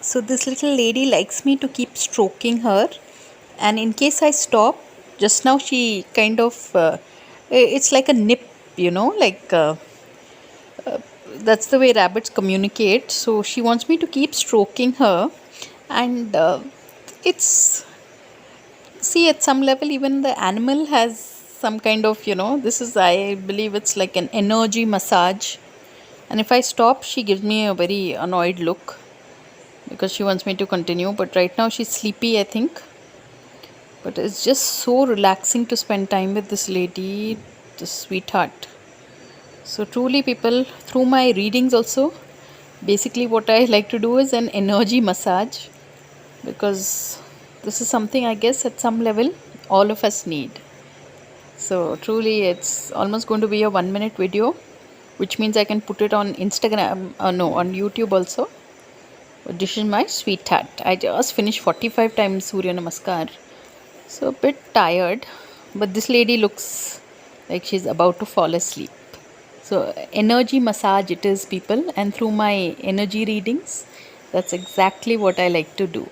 So this little lady likes me to keep stroking her, and in case I stop, just now she kind of it's like a nip, like that's the way rabbits communicate. So she wants me to keep stroking her, and it's see, at some level even the animal has some kind of, this is, I believe it's like an energy massage. And if I stop, she gives me a very annoyed look because she wants me to continue, but right now she's sleepy, I think. But it's just so relaxing to spend time with this lady, this sweetheart. So truly, people, through my readings also, basically what I like to do is an energy massage, because this is something I guess at some level all of us need. So truly, it's almost going to be a 1 minute video, which means I can put it on Instagram, no, on YouTube also. This is my sweetheart. I just finished 45 times Surya Namaskar. So a bit tired, but this lady looks like she's about to fall asleep. So energy massage it is, people, and through my energy readings, that's exactly what I like to do.